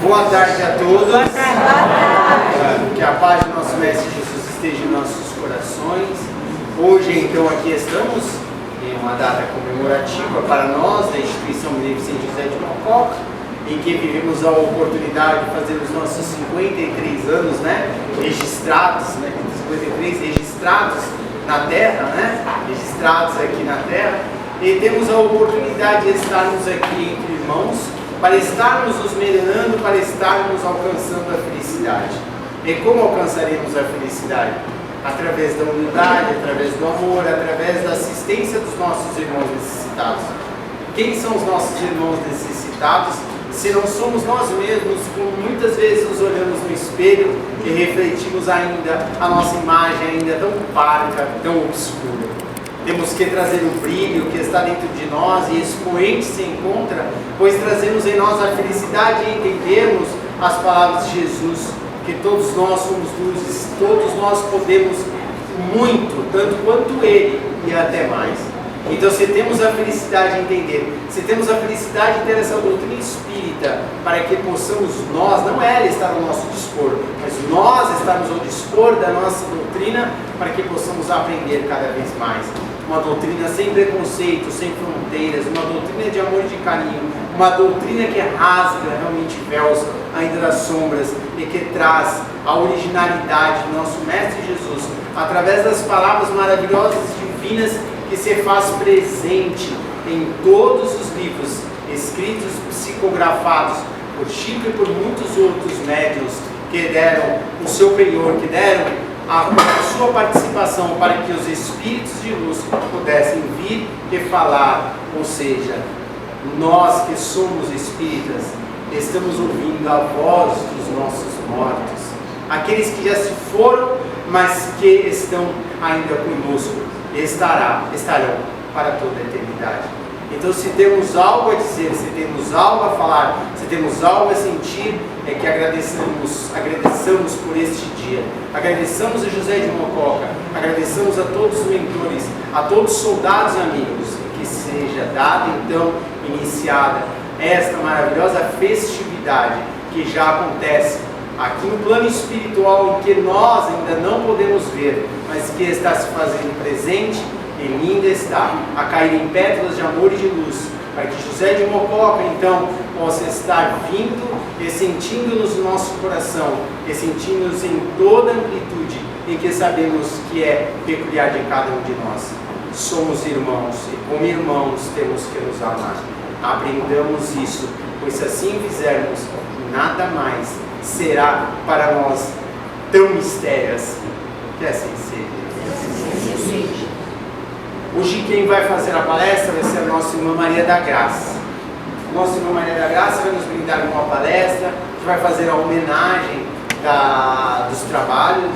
Boa tarde a todos. Boa tarde. Que a paz do nosso Mestre Jesus esteja em nossos corações. Hoje, então, aqui estamos em uma data comemorativa para nós, da Instituição Beneficente José de Mococa, em que vivemos a oportunidade de fazer os nossos 53 anos, registrados, 53 registrados na Terra, registrados aqui na Terra, e temos a oportunidade de estarmos aqui entre irmãos, para estarmos nos melhorando, para estarmos alcançando a felicidade. E como alcançaremos a felicidade? Através da humildade, através do amor, através da assistência dos nossos irmãos necessitados. Quem são os nossos irmãos necessitados? Se não somos nós mesmos, como muitas vezes nos olhamos no espelho e refletimos ainda a nossa imagem ainda tão parca, tão obscura. Temos que trazer o brilho que está dentro de nós e expoente se encontra, pois trazemos em nós a felicidade de entendermos as palavras de Jesus, que todos nós somos luzes, todos nós podemos muito, tanto quanto Ele e até mais. Então, se temos a felicidade de entender, se temos a felicidade de ter essa doutrina espírita, para que possamos nós, não ela estar ao nosso dispor, mas nós estarmos ao dispor da nossa doutrina, para que possamos aprender cada vez mais. Uma doutrina sem preconceito, sem fronteiras, uma doutrina de amor e de carinho, uma doutrina que rasga realmente véus ainda das sombras e que traz a originalidade do nosso Mestre Jesus, através das palavras maravilhosas e divinas que se faz presente em todos os livros escritos, psicografados por Chico e por muitos outros médiuns que deram o seu penhor, que deram a sua participação para que os espíritos de luz pudessem vir e falar. Ou seja, nós que somos espíritas estamos ouvindo a voz dos nossos mortos, aqueles que já se foram, mas que estão ainda conosco, estarão para toda a eternidade. Então, se temos algo a dizer, se temos algo a falar, se temos algo a sentir, é que agradeçamos por este dia. Agradeçamos a José de Mococa, agradeçamos a todos os mentores, a todos os soldados e amigos, e que seja dada, então, iniciada esta maravilhosa festividade que já acontece aqui no plano espiritual, em que nós ainda não podemos ver, mas que está se fazendo presente. Ele ainda está a cair em pétalas de amor e de luz, para que José de Mococa, então, possa estar vindo e sentindo-nos no nosso coração, e sentindo-nos em toda a amplitude, em que sabemos que é peculiar de cada um de nós. Somos irmãos, e como irmãos temos que nos amar. Aprendamos isso, pois se assim fizermos, nada mais será para nós tão mistérios. Que assim seja. Hoje quem vai fazer a palestra vai ser a nossa irmã Maria da Graça. Nossa irmã Maria da Graça vai nos brindar com uma palestra, que vai fazer a homenagem dos trabalhos,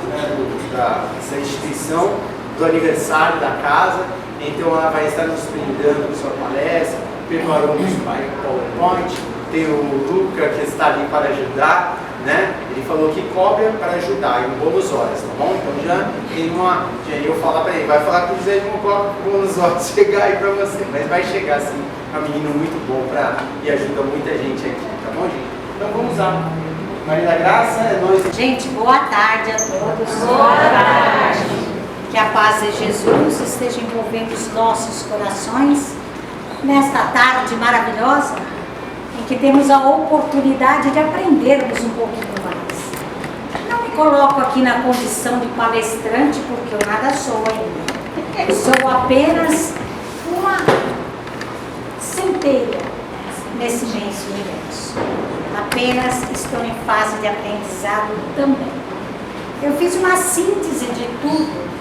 da instituição, do aniversário da casa. Então ela vai estar nos brindando com sua palestra, preparou um PowerPoint, tem o Luca que está ali para ajudar, Ele falou que cópia para ajudar em boas horas, tá bom? Então já eu falar para ele, vai falar com o José de Mococa com boas horas chegar aí para você, mas vai chegar sim, é um menino muito bom e ajuda muita gente aqui, tá bom, gente? Então vamos lá. Maria da Graça, é nóis. Gente, boa tarde a todos. Boa tarde. Que a paz de Jesus esteja envolvendo os nossos corações nesta tarde maravilhosa, em que temos a oportunidade de aprendermos um pouquinho mais. Não me coloco aqui na condição de palestrante, porque eu nada sou ainda. Eu sou apenas uma centelha nesse imenso universo. Apenas estou em fase de aprendizado também. Eu fiz uma síntese de tudo,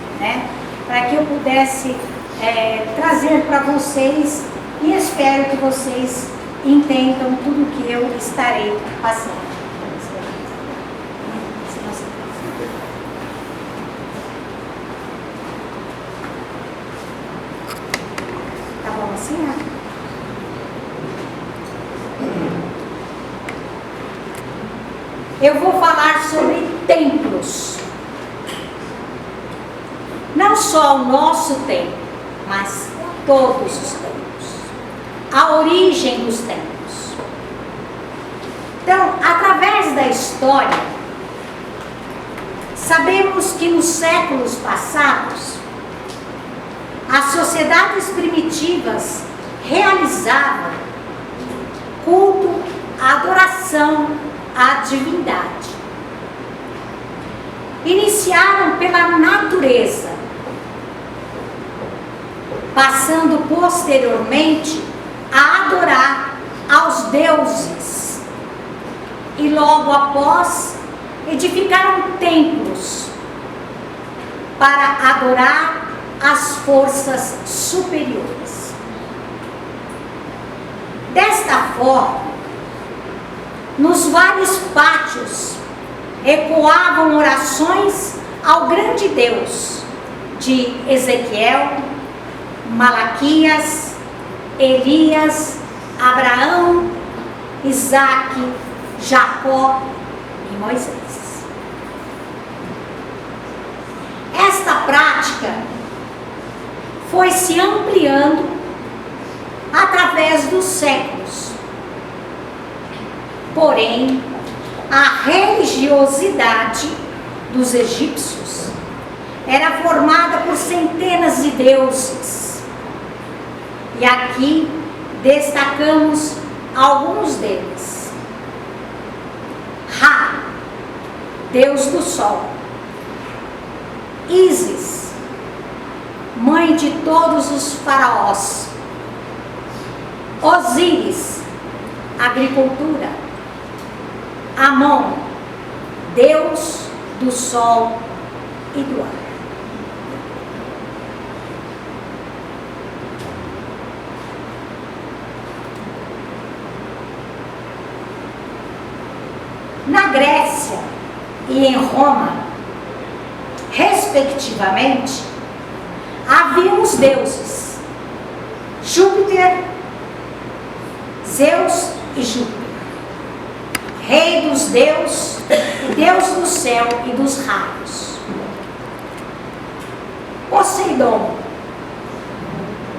para que eu pudesse trazer para vocês, e espero que vocês entendam tudo que eu estarei passando. Tá bom assim, Eu vou falar sobre templos. Não só o nosso templo, mas todos os templos. A origem dos templos. Então, através da história, sabemos que nos séculos passados, as sociedades primitivas realizavam culto, adoração à divindade. Iniciaram pela natureza, passando posteriormente a adorar aos deuses e logo após edificaram templos para adorar as forças superiores. Desta forma, nos vários pátios ecoavam orações ao grande Deus de Ezequiel, Malaquias, Elias, Abraão, Isaque, Jacó e Moisés. Esta prática foi se ampliando através dos séculos. Porém, a religiosidade dos egípcios era formada por centenas de deuses. E aqui destacamos alguns deles. Ra, deus do sol. Ísis, mãe de todos os faraós. Osíris, agricultura. Amon, deus do sol e do ar. Na Grécia e em Roma, respectivamente, haviam os deuses Júpiter, Zeus e Júpiter, rei dos deuses e deus do céu e dos raios. Poseidon,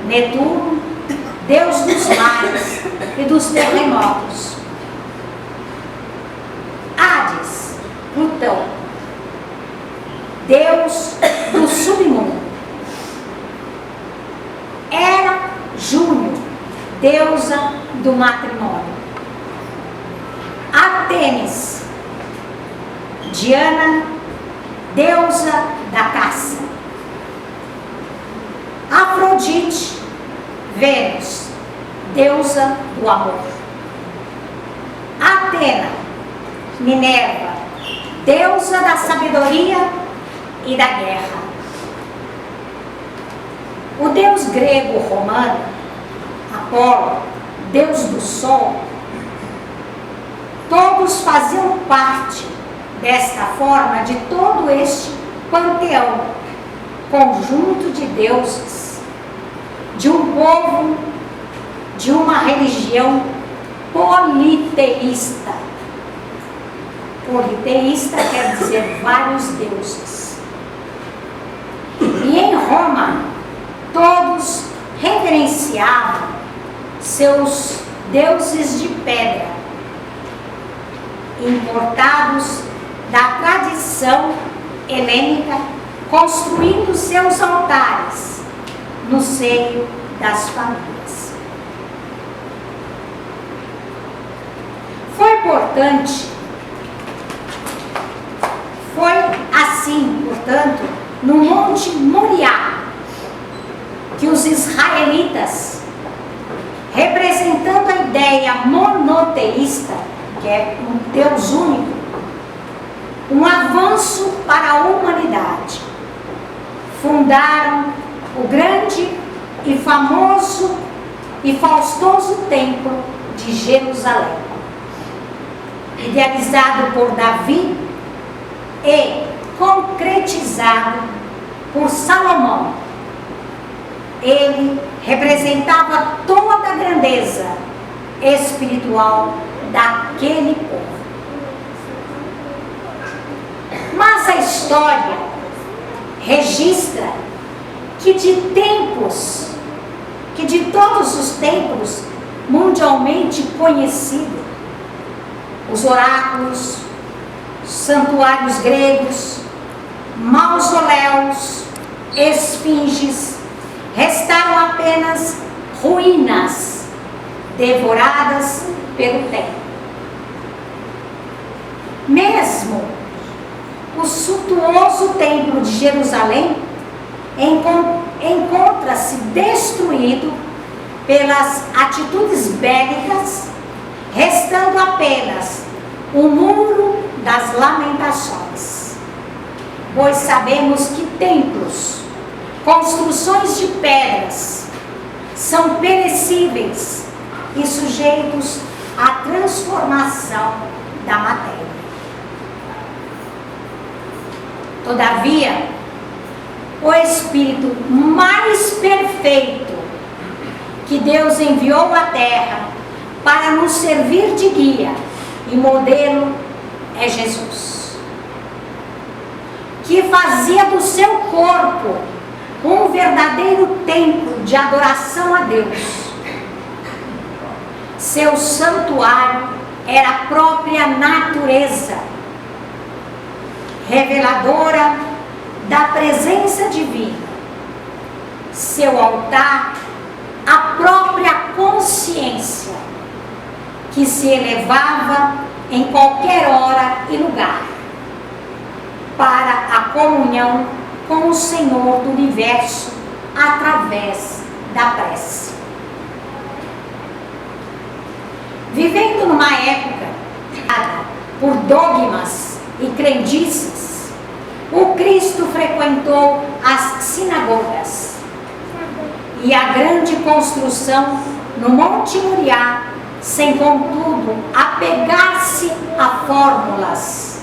Netuno, deus dos mares e dos terremotos. Hades, Plutão, deus do submundo. Hera, Júno, deusa do matrimônio. Artemis, Diana, deusa da caça. Afrodite, Vênus, deusa do amor. Atena, Minerva, deusa da sabedoria e da guerra. O deus grego romano, Apolo, deus do sol, todos faziam parte, desta forma, de todo este panteão, conjunto de deuses, de um povo, de uma religião politeísta. Politeísta quer dizer vários deuses. E em Roma, todos reverenciavam seus deuses de pedra, importados da tradição helênica, construindo seus altares no seio das famílias. Foi assim, portanto, no Monte Moriá, que os israelitas, representando a ideia monoteísta, que é um Deus único, um avanço para a humanidade, fundaram o grande e famoso e faustoso Templo de Jerusalém, idealizado por Davi e concretizado por Salomão. Ele representava toda a grandeza espiritual daquele povo. Mas a história registra que de todos os templos mundialmente conhecidos, os oráculos, santuários gregos, mausoléus, esfinges, restaram apenas ruínas devoradas pelo tempo. Mesmo o suntuoso templo de Jerusalém encontra-se destruído pelas atitudes bélicas, restando apenas o muro das lamentações. Pois sabemos que templos, construções de pedras, são perecíveis e sujeitos à transformação da matéria. Todavia, o Espírito mais perfeito que Deus enviou à Terra para nos servir de guia e modelo é Jesus, que fazia do seu corpo um verdadeiro templo de adoração a Deus. Seu santuário era a própria natureza, reveladora da presença divina. Seu altar, a própria consciência, que se elevava em qualquer hora e lugar para a comunhão com o Senhor do universo através da prece. Vivendo numa época por dogmas e crendices, o Cristo frequentou as sinagogas e a grande construção no Monte Moriá, sem contudo apegar-se a fórmulas.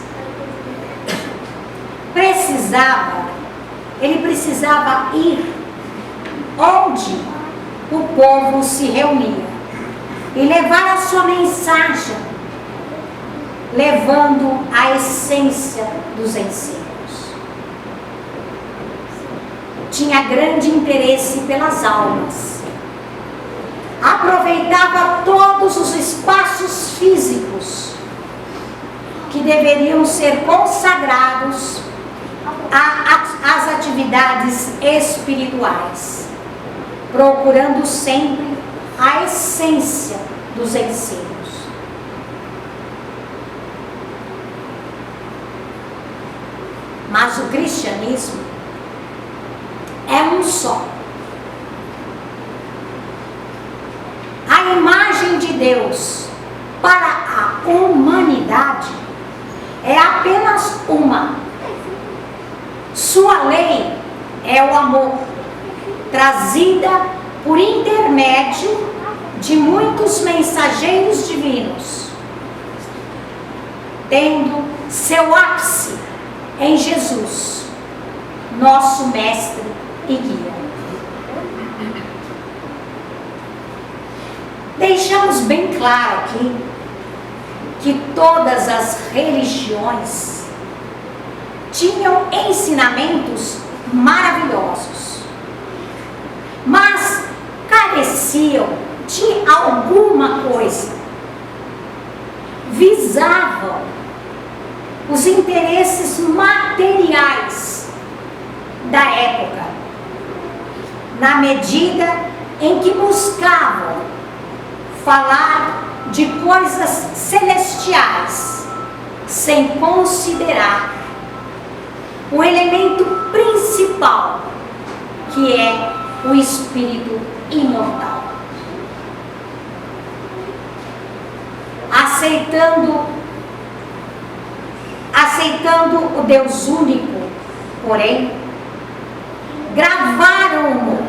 Ele precisava ir onde o povo se reunia e levar a sua mensagem, levando a essência dos ensinos. Tinha grande interesse pelas almas. Aproveitava todos os espaços físicos que deveriam ser consagrados às atividades espirituais, procurando sempre a essência dos ensinos. Mas o cristianismo é um só. A imagem de Deus para a humanidade é apenas uma. Sua lei é o amor, trazida por intermédio de muitos mensageiros divinos, tendo seu ápice em Jesus, nosso mestre e guia. Deixamos bem claro aqui que todas as religiões tinham ensinamentos maravilhosos, mas careciam de alguma coisa, visavam os interesses materiais da época, na medida em que buscavam falar de coisas celestiais, sem considerar o elemento principal, que é o espírito imortal. Aceitando o Deus único, porém, gravaram-no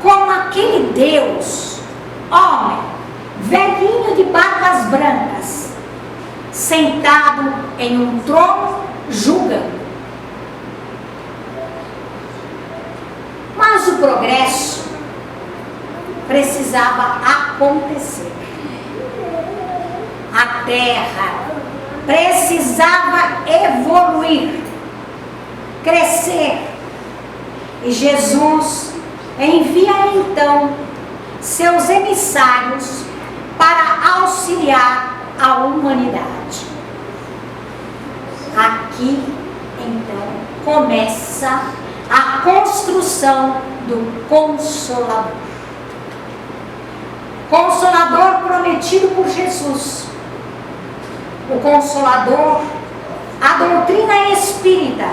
como aquele Deus, homem, velhinho de barbas brancas, sentado em um trono, julgando. Mas o progresso precisava acontecer. A terra precisava evoluir, crescer. E Jesus envia então seus emissários para auxiliar a humanidade. Aqui, então, começa a construção do Consolador. Consolador prometido por Jesus. O Consolador, a doutrina espírita,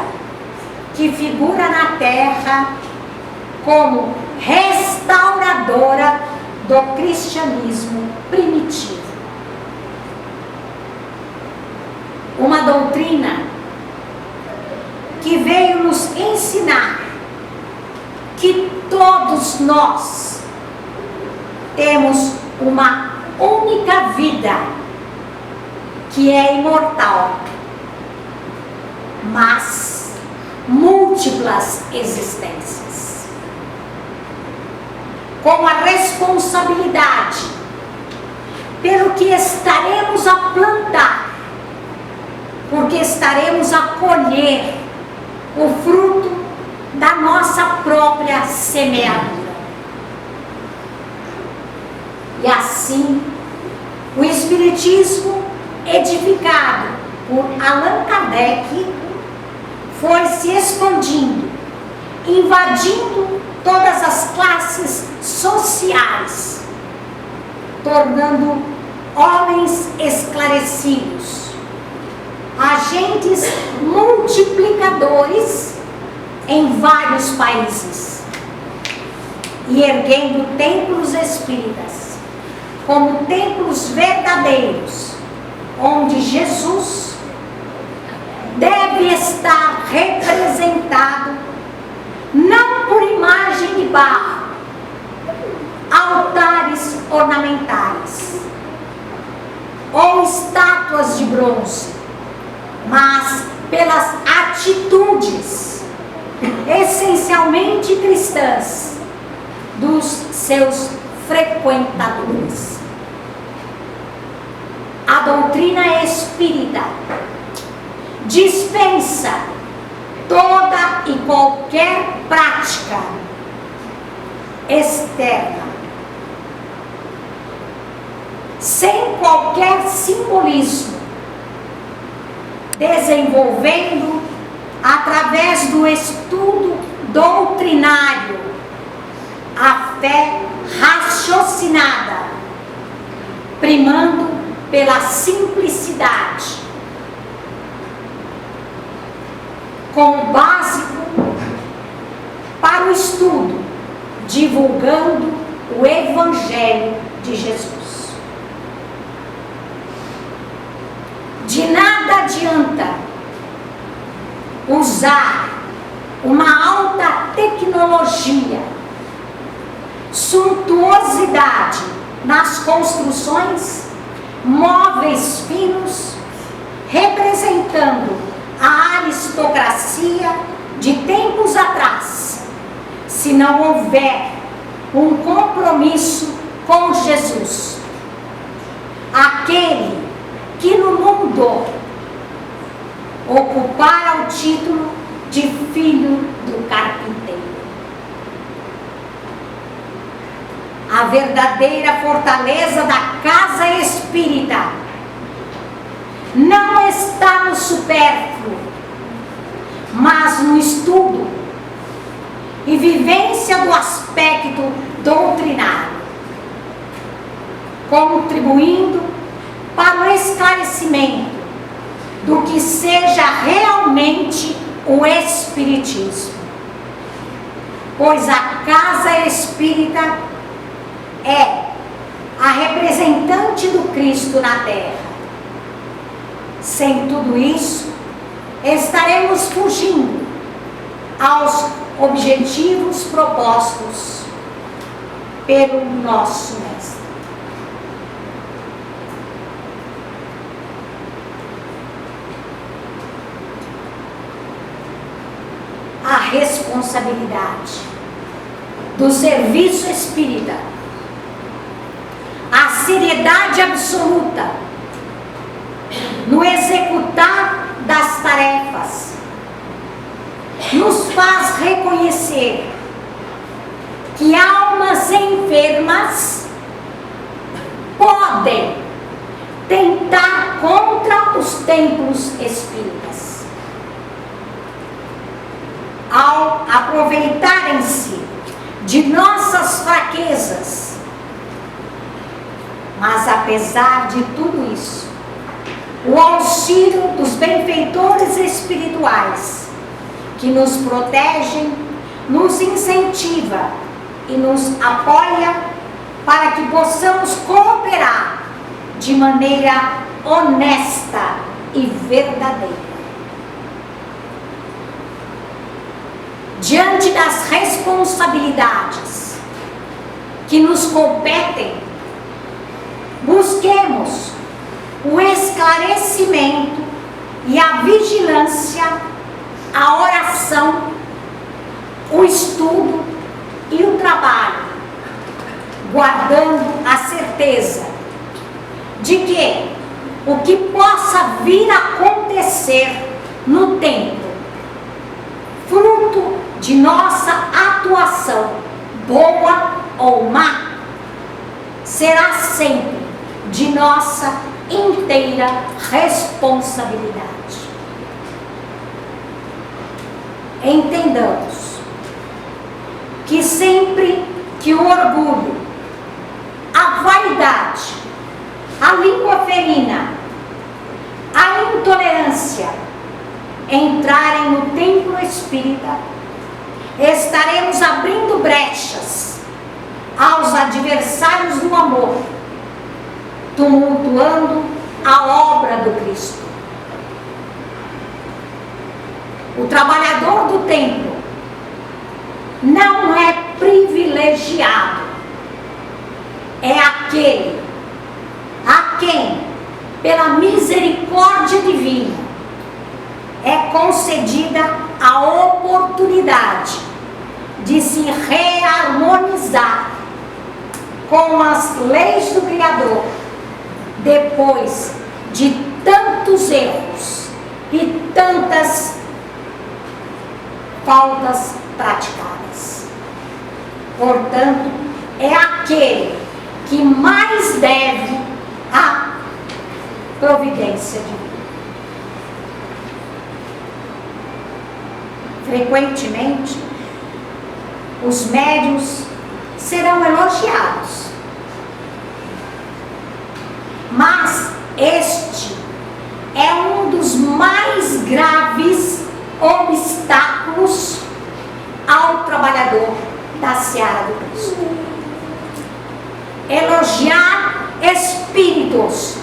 que figura na Terra como restauradora do cristianismo primitivo. Uma doutrina que veio nos ensinar que todos nós temos uma única vida que é imortal, mas múltiplas existências, com a responsabilidade pelo que estaremos a plantar, porque estaremos a colher o fruto da nossa própria semeadura. E assim, o Espiritismo, edificado por Allan Kardec, foi se expandindo, invadindo todas as classes sociais, tornando homens esclarecidos, agentes multiplicadores em vários países, e erguendo templos espíritas como templos verdadeiros, onde Jesus deve estar representado não por imagem de barro, altares ornamentais ou estátuas de bronze, mas pelas atitudes essencialmente cristãs dos seus frequentadores. A doutrina espírita dispensa toda e qualquer prática externa, sem qualquer simbolismo, desenvolvendo através do estudo doutrinário a fé raciocinada, primando pela simplicidade, como básico para o estudo, divulgando o Evangelho de Jesus. De nada adianta usar uma alta tecnologia, suntuosidade nas construções, móveis finos, representando a aristocracia de tempos atrás, se não houver um compromisso com Jesus, aquele que no mundo ocupara o título de filho do carpinteiro. A verdadeira fortaleza da casa espírita não está no supérfluo, mas no estudo e vivência do aspecto doutrinário, contribuindo para o esclarecimento do que seja realmente o Espiritismo, pois a casa espírita é a representante do Cristo na Terra. Sem tudo isso, estaremos fugindo aos objetivos propostos pelo nosso Mestre. A responsabilidade do serviço espírita, a seriedade absoluta no executar das tarefas, nos faz reconhecer que almas enfermas podem tentar contra os templos espíritas. Ao aproveitarem-se de nossas fraquezas, mas apesar de tudo isso, o auxílio dos benfeitores espirituais que nos protegem, nos incentiva e nos apoia para que possamos cooperar de maneira honesta e verdadeira. Diante das responsabilidades que nos competem, busquemos o esclarecimento e a vigilância, a oração, o estudo e o trabalho, guardando a certeza de que o que possa vir a acontecer no tempo, fruto de nossa atuação, boa ou má, será sempre de nossa inteira responsabilidade. Entendamos que sempre que o orgulho, a vaidade, a língua ferina, a intolerância entrarem no templo espírita, estaremos abrindo brechas aos adversários do amor, tumultuando a obra do Cristo. O trabalhador do templo não é privilegiado, é aquele a quem, pela misericórdia divina, é concedida a oportunidade de se reharmonizar com as leis do Criador, depois de tantos erros e tantas faltas praticadas. Portanto, é aquele que mais deve a providência divina. Frequentemente, os médiuns serão elogiados, mas este é um dos mais graves obstáculos ao trabalhador da seara do Cristo. Elogiar espíritos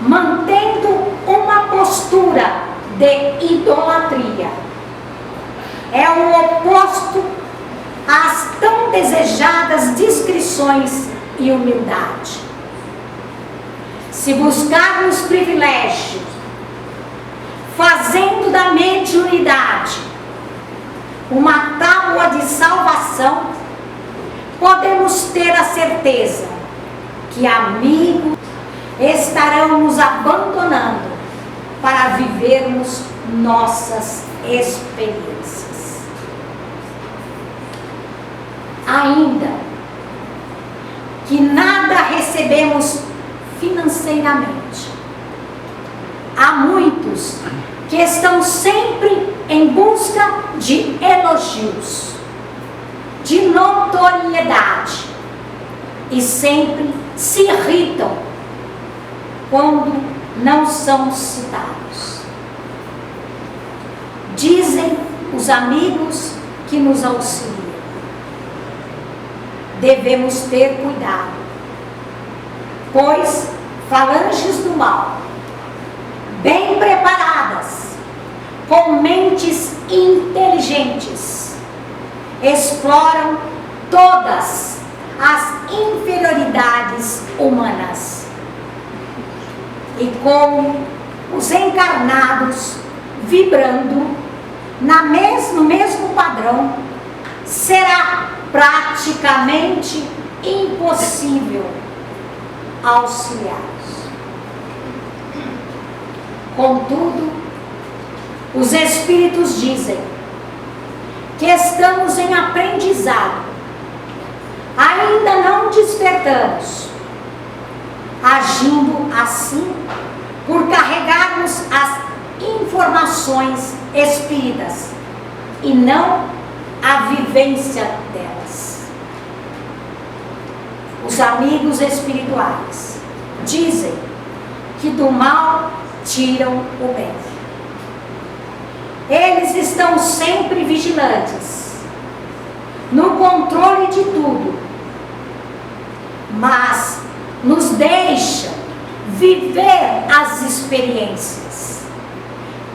mantendo uma postura de idolatria é o oposto às tão desejadas discrições e humildade. Se buscarmos privilégios, fazendo da mediunidade uma tábua de salvação, podemos ter a certeza que amigos estarão nos abandonando para vivermos nossas experiências. Ainda que nada recebemos financeiramente, há muitos que estão sempre em busca de elogios, de notoriedade, e sempre se irritam quando não são citados. Dizem os amigos que nos auxiliam: devemos ter cuidado, pois falanges do mal, bem preparadas, com mentes inteligentes, exploram todas as inferioridades humanas. E como os encarnados vibrando no mesmo padrão, será praticamente impossível auxiliá-los. Contudo, os espíritos dizem que estamos em aprendizado, ainda não despertamos, agindo assim por carregarmos as informações espíritas e não a vivência delas. Os amigos espirituais dizem que do mal tiram o bem. Eles estão sempre vigilantes, no controle de tudo, mas nos deixam viver as experiências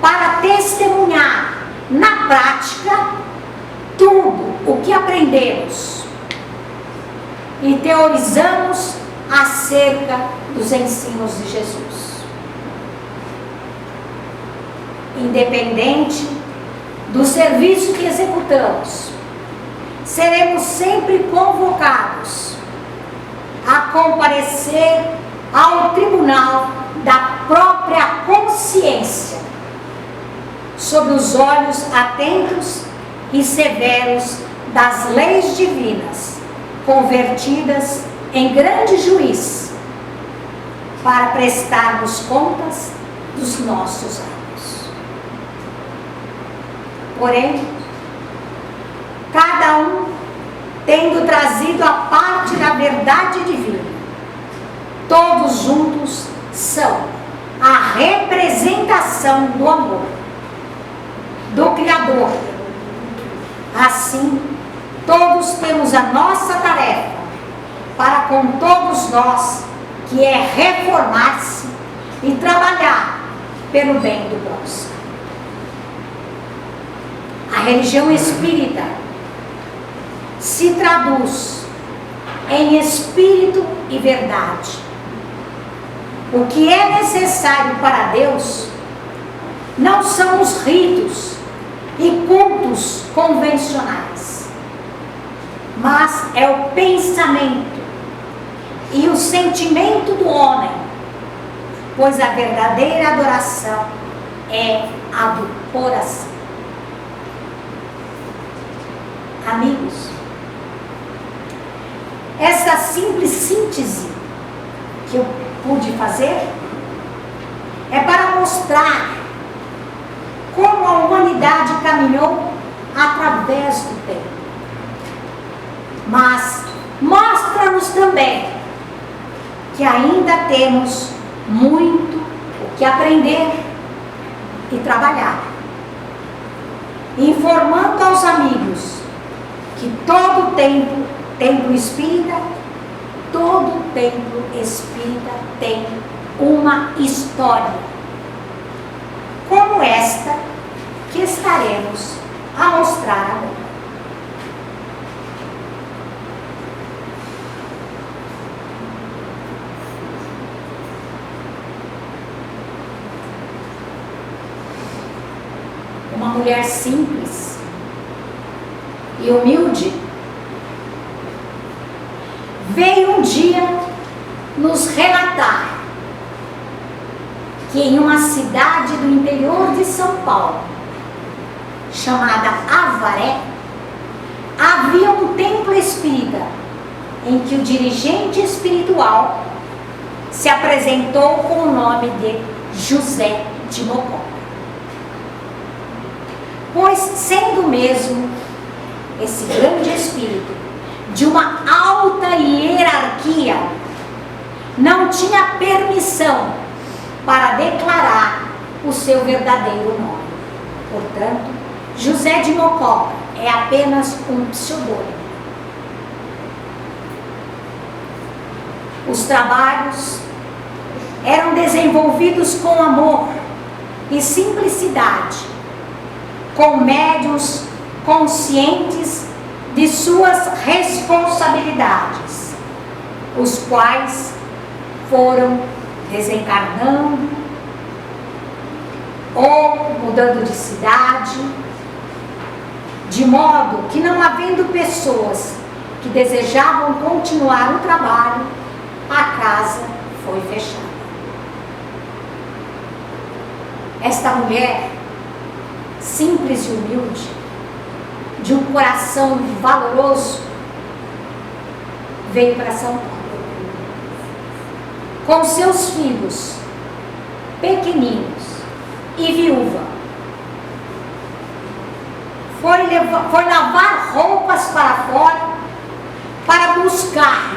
para testemunhar na prática tudo o que aprendemos e teorizamos acerca dos ensinos de Jesus. Independente do serviço que executamos, seremos sempre convocados a comparecer ao tribunal da própria consciência, sob os olhos atentos e severos das leis divinas, convertidas em grande juiz, para prestarmos contas dos nossos atos. Porém, cada um tendo trazido a parte da verdade divina, todos juntos são a representação do amor, do Criador. Assim, todos temos a nossa tarefa para com todos nós, que é reformar-se e trabalhar pelo bem do próximo. A religião espírita se traduz em espírito e verdade. O que é necessário para Deus não são os ritos e cultos convencionais, mas é o pensamento e o sentimento do homem, pois a verdadeira adoração é a do coração. Amigos, essa simples síntese que eu pude fazer é para mostrar como a humanidade caminhou através do tempo. Mas mostra-nos também que ainda temos muito o que aprender e trabalhar, informando aos amigos que todo templo espírita, todo templo espírita tem uma história, como esta que estaremos a mostrar agora. Uma mulher simples e humilde veio um dia nos relatar que em uma cidade do interior de São Paulo, chamada Avaré, havia um templo espírita em que o dirigente espiritual se apresentou com o nome de José de Mococa. Pois, sendo mesmo esse grande espírito de uma alta hierarquia, não tinha permissão para declarar o seu verdadeiro nome. Portanto, José de Mococa é apenas um pseudônimo. Os trabalhos eram desenvolvidos com amor e simplicidade, com médiuns conscientes de suas responsabilidades, os quais foram desencarnando ou mudando de cidade, de modo que, não havendo pessoas que desejavam continuar o trabalho, a casa foi fechada. Esta mulher, simples e humilde, de um coração valoroso, veio para São Paulo. com seus filhos pequeninos e viúva. Foi lavar roupas para fora para buscar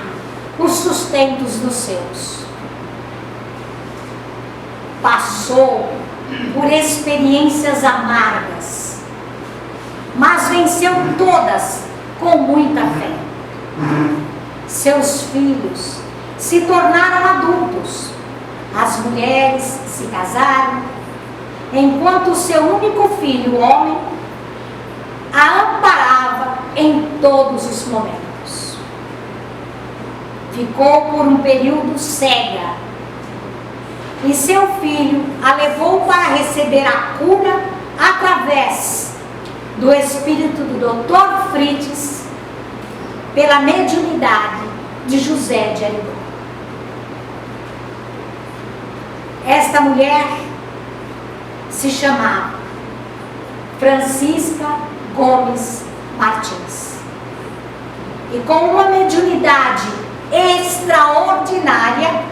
os sustentos dos seus. Passou por experiências amargas, mas venceu todas com muita fé. Seus filhos se tornaram adultos, as mulheres se casaram, enquanto seu único filho, homem, a amparava em todos os momentos. Ficou por um período cega, e seu filho a levou para receber a cura através do espírito do Dr. Fritz, pela mediunidade de José de Arigó. Esta mulher se chamava Francisca Gomes Martins, e com uma mediunidade extraordinária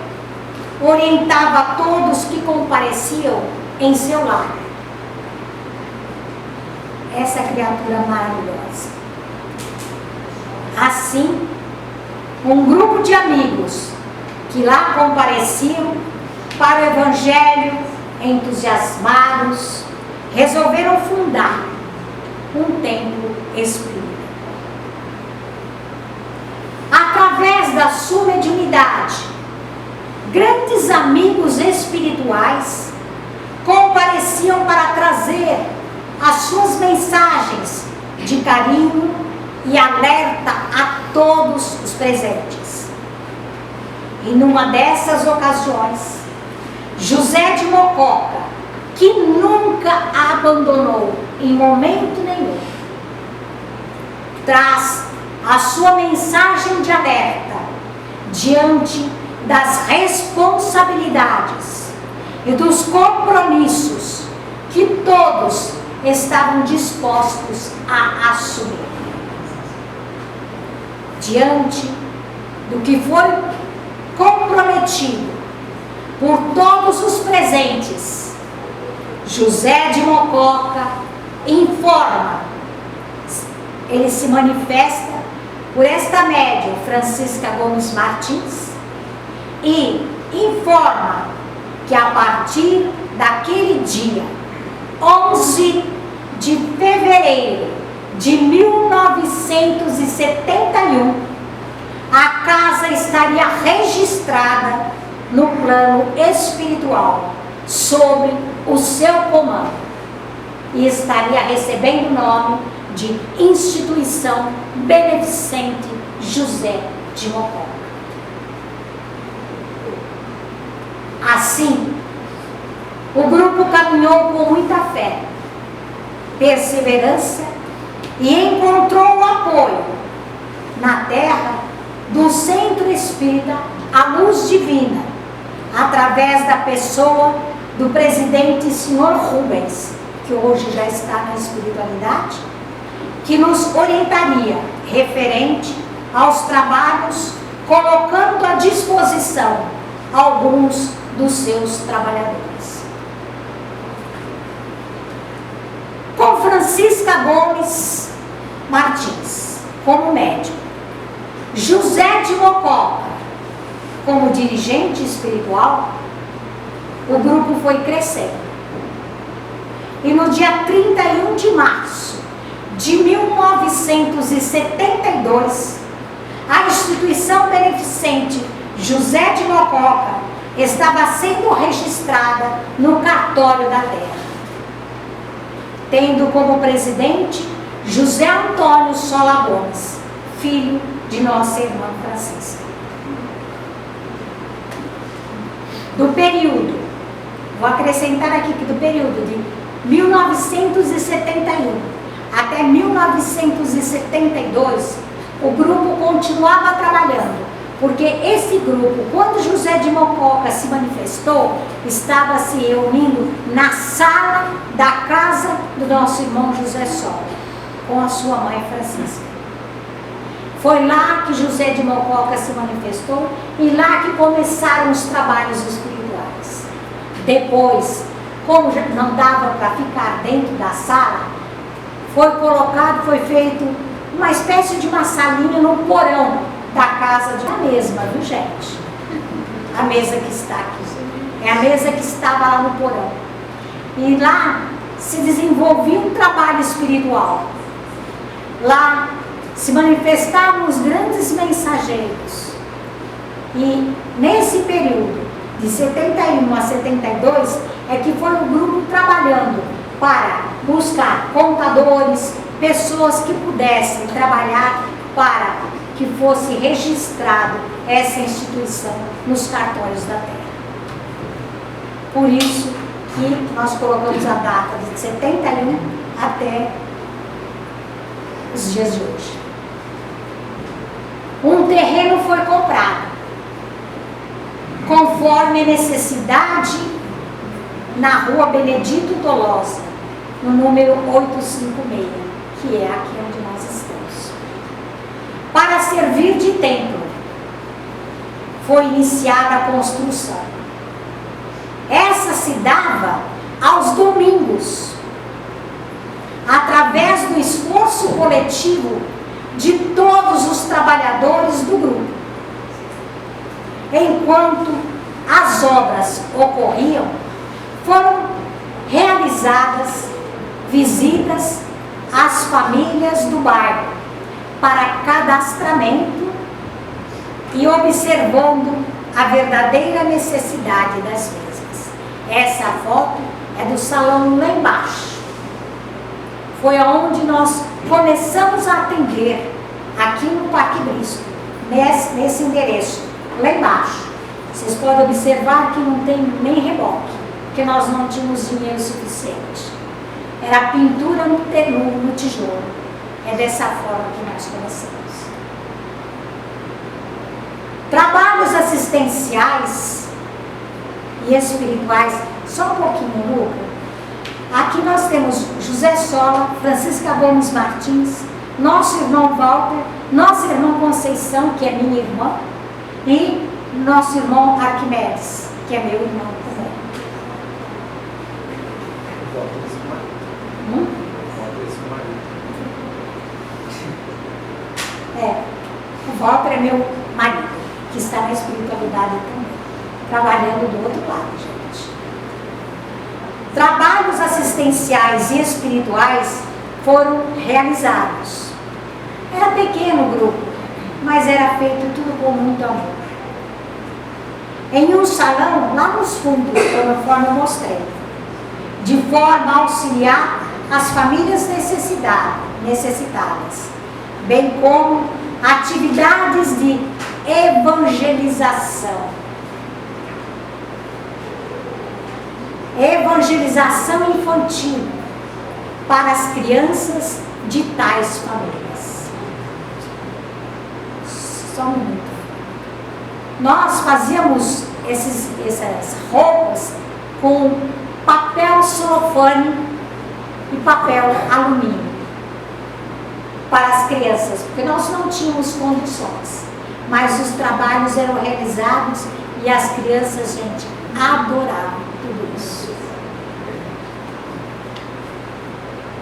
orientava todos que compareciam em seu lar. Essa criatura maravilhosa. Assim, um grupo de amigos que lá compareciam para o Evangelho, entusiasmados, resolveram fundar um templo espírita. Através da sua mediunidade, grandes amigos espirituais compareciam para trazer as suas mensagens de carinho e alerta a todos os presentes. E numa dessas ocasiões, José de Mococa, que nunca a abandonou em momento nenhum, traz a sua mensagem de alerta diante das responsabilidades e dos compromissos que todos estavam dispostos a assumir. Diante do que foi comprometido por todos os presentes, José de Mococa informa, ele se manifesta por esta médium, Francisca Gomes Martins, e informa que a partir daquele dia, 11 de fevereiro de 1971, a casa estaria registrada no plano espiritual, sob o seu comando, e estaria recebendo o nome de Instituição Beneficente José de Mococa. Assim, o grupo caminhou com muita fé, perseverança e encontrou o apoio na terra do Centro Espírita A Luz Divina, através da pessoa do presidente Sr. Rubens, que hoje já está na espiritualidade, que nos orientaria referente aos trabalhos, colocando à disposição alguns dos seus trabalhadores. Com Francisca Gomes Martins como médium, José de Mococa como dirigente espiritual, o grupo foi crescendo. E no dia 31 de março de 1972, a Instituição Beneficente José de Mococa estava sendo registrada no cartório da terra, tendo como presidente José Antônio Sola Gomes, filho de nossa irmã Francisca. Do período, vou acrescentar aqui que do período de 1971 até 1972, o grupo continuava trabalhando, porque esse grupo, quando José de Mococa se manifestou, estava se reunindo na sala da casa do nosso irmão José Sola, com a sua mãe Francisca. Foi lá que José de Mococa se manifestou e lá que começaram os trabalhos espirituais. Depois, como já não dava para ficar dentro da sala, foi feito uma espécie de uma salinha no porão da casa de a mesma, viu, gente? A mesa que está aqui. É a mesa que estava lá no porão. E lá se desenvolvia um trabalho espiritual. Lá se manifestavam os grandes mensageiros. E nesse período, de 71 a 72, é que foi o grupo trabalhando para buscar contadores, pessoas que pudessem trabalhar para que fosse registrado essa instituição nos cartórios da terra. Por isso que nós colocamos a data de 71 até os dias de hoje. Um terreno foi comprado conforme a necessidade na rua Benedito Tolosa, no número 856, que é aqui onde nós estamos. Para servir de templo, foi iniciada a construção. Essa se dava aos domingos, através do esforço coletivo de todos os trabalhadores do grupo. Enquanto as obras ocorriam, foram realizadas visitas às famílias do bairro para cadastramento e observando a verdadeira necessidade das mesmas. Essa foto é do salão lá embaixo. Foi onde nós começamos a atender, aqui no Parque Bristo, nesse endereço, lá embaixo. Vocês podem observar que não tem nem reboque, porque nós não tínhamos dinheiro suficiente. Era pintura no tijolo. É dessa forma que nós começamos. Trabalhos assistenciais e espirituais, só um pouquinho, Luca. Aqui nós temos José Sola, Francisca Gomes Martins, nosso irmão Walter, nossa irmã Conceição, que é minha irmã, e nosso irmão Arquimedes, que é meu irmão também. O Walter é meu marido, que está na espiritualidade também, trabalhando do outro lado, gente. Trabalhos assistenciais e espirituais foram realizados. Era pequeno o grupo, mas era feito tudo com muito amor. Em um salão, lá nos fundos, conforme eu mostrei, de forma a auxiliar as famílias necessitadas, bem como atividades de evangelização. Evangelização infantil para as crianças de tais famílias. Só um minuto. Nós fazíamos essas roupas com papel celofane e papel alumínio para as crianças, porque nós não tínhamos condições, mas os trabalhos eram realizados e as crianças, gente, adoravam tudo isso.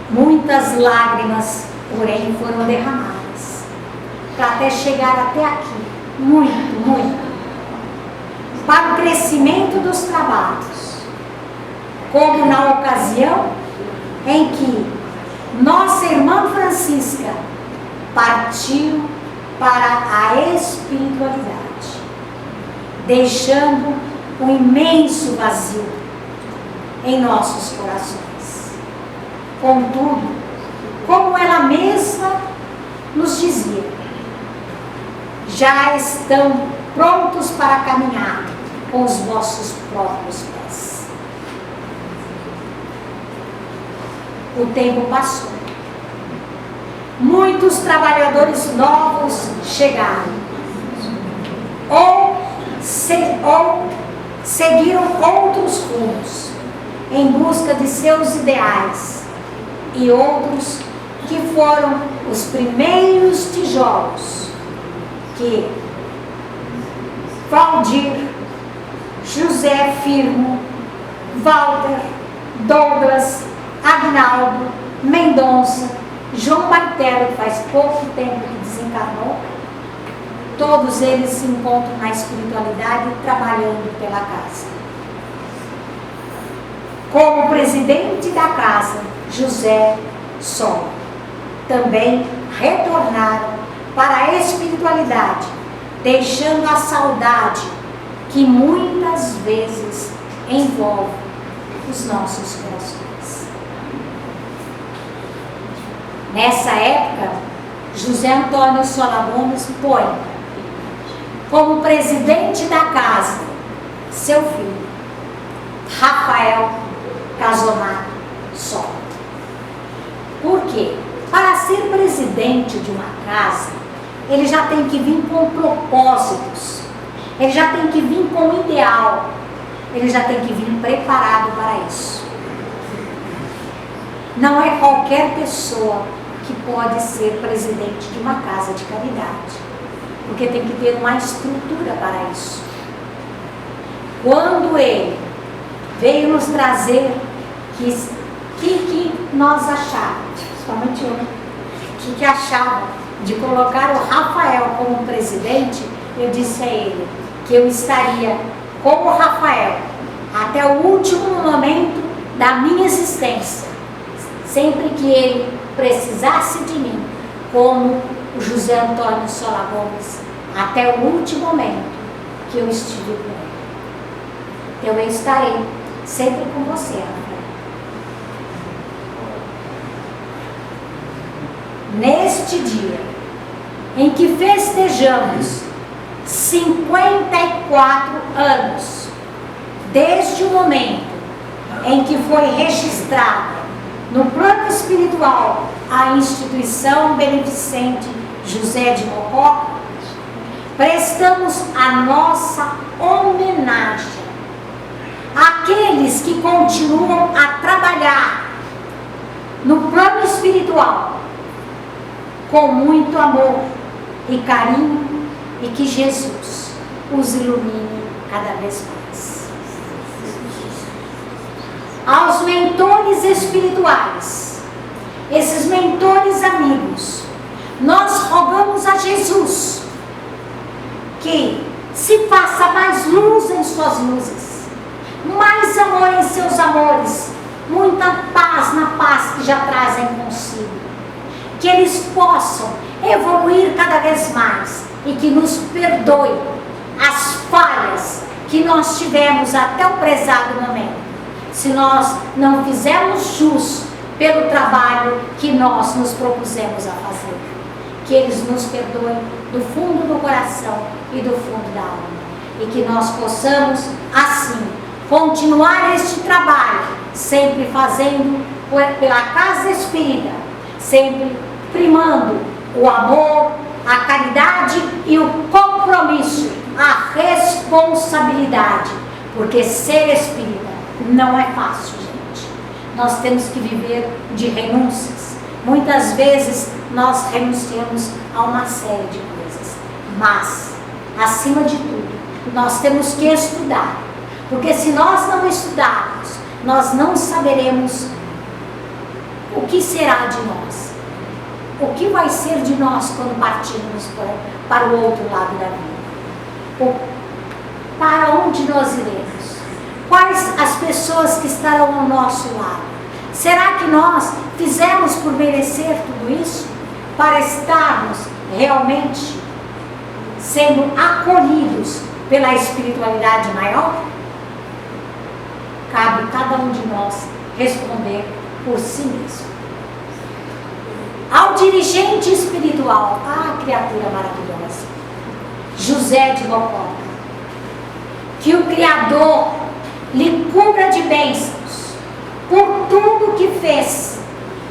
Muitas lágrimas, porém, foram derramadas para até chegar até aqui. Muito, muito. Para o crescimento dos trabalhos. Como na ocasião em que nossa irmã Francisca partiu para a espiritualidade, deixando um imenso vazio em nossos corações. Contudo, como ela mesma nos dizia, já estão prontos para caminhar com os vossos próprios pés. O tempo passou. Muitos trabalhadores novos chegaram. Ou seguiram outros rumos em busca de seus ideais. E outros que foram os primeiros tijolos que Valdir, José Firmo, Walter, Douglas, Agnaldo, Mendonça, João Baitelo, que faz pouco tempo que desencarnou, todos eles se encontram na espiritualidade trabalhando pela casa. Como presidente da casa, José Sola, também retornaram para a espiritualidade, deixando a saudade que muitas vezes envolve os nossos corações. Nessa época, José Antônio Sola Gomes põe como presidente da casa seu filho, Rafael Casonato Sola. Por quê? Para ser presidente de uma casa, ele já tem que vir com propósitos, ele já tem que vir com um ideal, ele já tem que vir preparado para isso. Não é qualquer pessoa que pode ser presidente de uma casa de caridade, porque tem que ter uma estrutura para isso. Quando ele veio nos trazer que nós achávamos, principalmente eu, que achava de colocar o Rafael como presidente, eu disse a ele que eu estaria como o Rafael até o último momento da minha existência, sempre que ele precisasse de mim, como o José Antônio Sola Gomes, até o último momento que eu estive com ele. Então eu estarei sempre com você, Rafael. Neste dia em que festejamos 54 anos desde o momento em que foi registrada no plano espiritual a instituição beneficente José de Mococa, prestamos a nossa homenagem àqueles que continuam a trabalhar no plano espiritual com muito amor e carinho, e que Jesus os ilumine cada vez mais. Aos mentores espirituais, esses mentores amigos, nós rogamos a Jesus que se faça mais luz em suas luzes, mais amor em seus amores, muita paz na paz que já trazem consigo, que eles possam evoluir cada vez mais e que nos perdoe as falhas que nós tivemos até o prezado momento, se nós não fizermos jus pelo trabalho que nós nos propusemos a fazer. Que eles nos perdoem do fundo do coração e do fundo da alma, e que nós possamos assim continuar este trabalho, sempre fazendo pela casa espírita, sempre primando o amor, a caridade e o compromisso, a responsabilidade, porque ser espírita não é fácil, gente. Nós temos que viver de renúncias. Muitas vezes nós renunciamos a uma série de coisas, mas, acima de tudo, nós temos que estudar, porque se nós não estudarmos, nós não saberemos o que será de nós. O que vai ser de nós quando partirmos para o outro lado da vida? Para onde nós iremos? Quais as pessoas que estarão ao nosso lado? Será que nós fizemos por merecer tudo isso? Para estarmos realmente sendo acolhidos pela espiritualidade maior? Cabe cada um de nós responder por si mesmo. Ao dirigente espiritual, criatura maravilhosa, José de Mococa, que o Criador lhe cubra de bênçãos por tudo que fez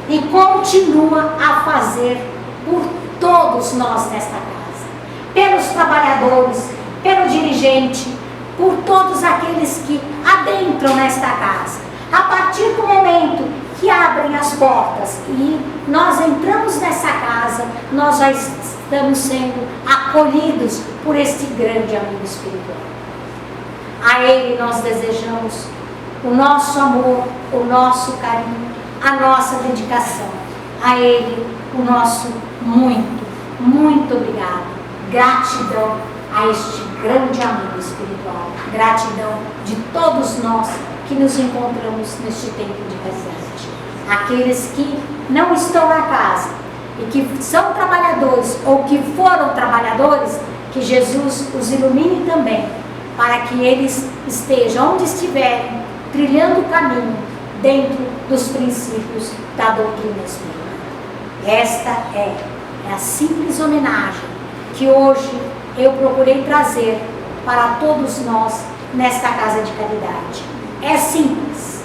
e continua a fazer por todos nós nesta casa, pelos trabalhadores, pelo dirigente, por todos aqueles que adentram nesta casa. A partir do momento que abrem as portas e nós entramos nessa casa, nós já estamos sendo acolhidos por este grande amigo espiritual. A Ele nós desejamos o nosso amor, o nosso carinho, a nossa dedicação. A Ele o nosso muito, muito obrigado. Gratidão a este grande amigo espiritual. Gratidão de todos nós que nos encontramos neste tempo de presente. Aqueles que não estão na casa e que são trabalhadores ou que foram trabalhadores, que Jesus os ilumine também, para que eles estejam onde estiverem, trilhando o caminho dentro dos princípios da doutrina espírita. Esta é a simples homenagem que hoje eu procurei trazer para todos nós nesta casa de caridade. É simples,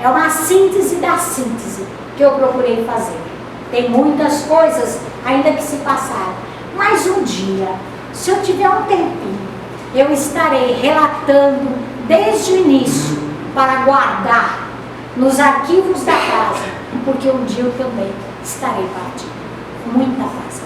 é uma síntese da síntese que eu procurei fazer. Tem muitas coisas ainda que se passaram, mas um dia, se eu tiver um tempinho, eu estarei relatando desde o início para guardar nos arquivos da casa, porque um dia eu também estarei partindo. Muita paz.